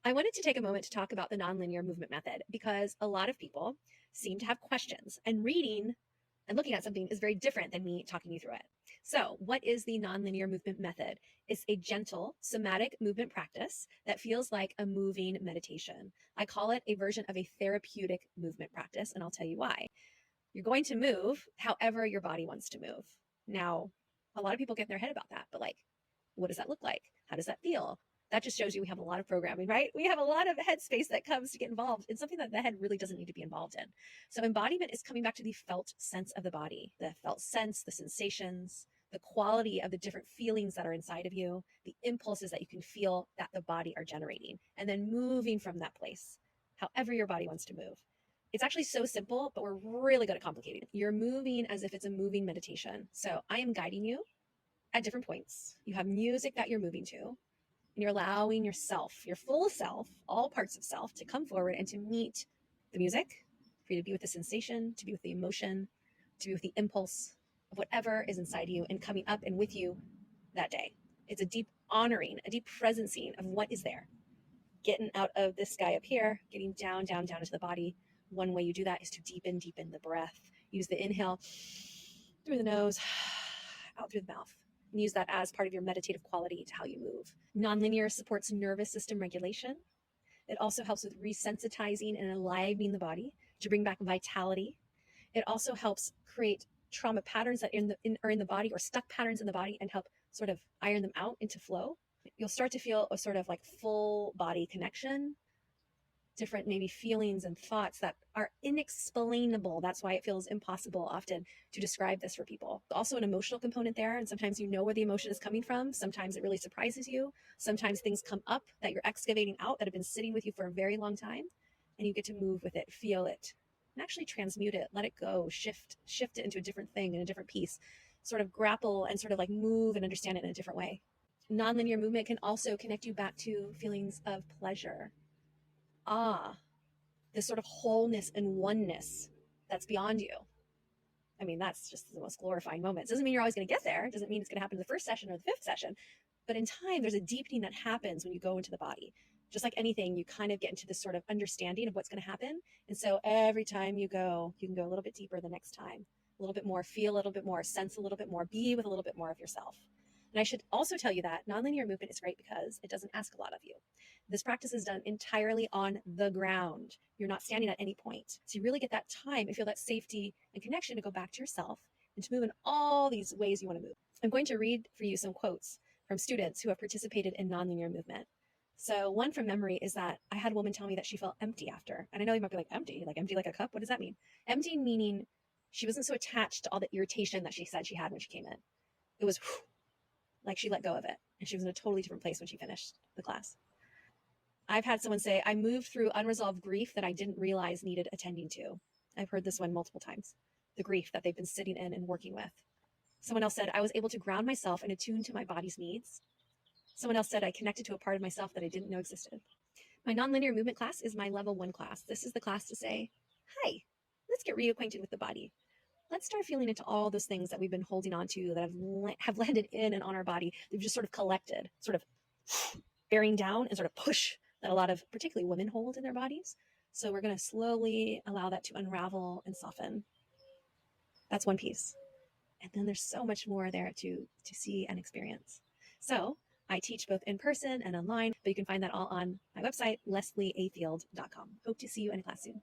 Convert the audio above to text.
I wanted to take a moment to talk about the nonlinear movement method because a lot of people seem to have questions, and reading and looking at something is very different than me talking you through it. So, what is the nonlinear movement method? It's a gentle somatic movement practice that feels like a moving meditation. I call it a version of a therapeutic movement practice, and I'll tell you why. You're going to move however your body wants to move. Now, a lot of people get in their head about that, but what does that look like? How does that feel? That just shows you we have a lot of programming, right? We have a lot of headspace that comes to get involved in something that the head really doesn't need to be involved in. So embodiment is coming back to the felt sense of the body, the felt sense, the sensations, the quality of the different feelings that are inside of you, the impulses that you can feel that the body are generating, and then moving from that place, however your body wants to move. It's actually so simple, but we're really good at complicating it. You're moving as if it's a moving meditation. So I am guiding you at different points. You have music that you're moving to, and you're allowing yourself, your full self, all parts of self, to come forward and to meet the music, for you to be with the sensation, to be with the emotion, to be with the impulse of whatever is inside you and coming up and with you that day. It's a deep honoring, a deep presencing of what is there. Getting out of this sky up here, getting down, down, down into the body. One way you do that is to deepen the breath. Use the inhale through the nose, out through the mouth. And use that as part of your meditative quality to how you move. Nonlinear supports nervous system regulation. It also helps with resensitizing and enlivening the body to bring back vitality. It also helps create trauma patterns that are in the body, or stuck patterns in the body, and help sort of iron them out into flow. You'll start to feel a sort of like full body connection, different maybe feelings and thoughts that are inexplainable. That's why it feels impossible often to describe this for people. Also an emotional component there, and sometimes you know where the emotion is coming from. Sometimes it really surprises you. Sometimes things come up that you're excavating out that have been sitting with you for a very long time, and you get to move with it, feel it, and actually transmute it, let it go, shift it into a different thing, in a different piece, sort of grapple and sort of like move and understand it in a different way. Nonlinear movement can also connect you back to feelings of pleasure, this sort of wholeness and oneness that's beyond you. I mean, that's just the most glorifying moments. Doesn't mean you're always going to get there. Doesn't mean it's going to happen in the first session or the fifth session. But in time, there's a deepening that happens when you go into the body. Just like anything, you kind of get into this sort of understanding of what's going to happen. And so every time you go, you can go a little bit deeper the next time, a little bit more, feel a little bit more, sense a little bit more, be with a little bit more of yourself. And I should also tell you that nonlinear movement is great because it doesn't ask a lot of you. This practice is done entirely on the ground. You're not standing at any point. So you really get that time and feel that safety and connection to go back to yourself and to move in all these ways you want to move. I'm going to read for you some quotes from students who have participated in nonlinear movement. So one from memory is that I had a woman tell me that she felt empty after. And I know you might be like, empty like a cup? What does that mean? Empty meaning she wasn't so attached to all the irritation that she said she had when she came in. It was like she let go of it, and she was in a totally different place when she finished the class. I've had someone say, I moved through unresolved grief that I didn't realize needed attending to. I've heard this one multiple times, the grief that they've been sitting in and working with. Someone else said, I was able to ground myself and attune to my body's needs. Someone else said, I connected to a part of myself that I didn't know existed. My nonlinear movement class is my level 1 class. This is the class to say, hi, let's get reacquainted with the body. Let's start feeling into all those things that we've been holding on to that have landed in and on our body. They've just sort of collected, sort of bearing down and sort of push that a lot of particularly women hold in their bodies. So we're going to slowly allow that to unravel and soften. That's one piece. And then there's so much more there to see and experience. So I teach both in person and online, but you can find that all on my website, leslieafield.com. Hope to see you in class soon.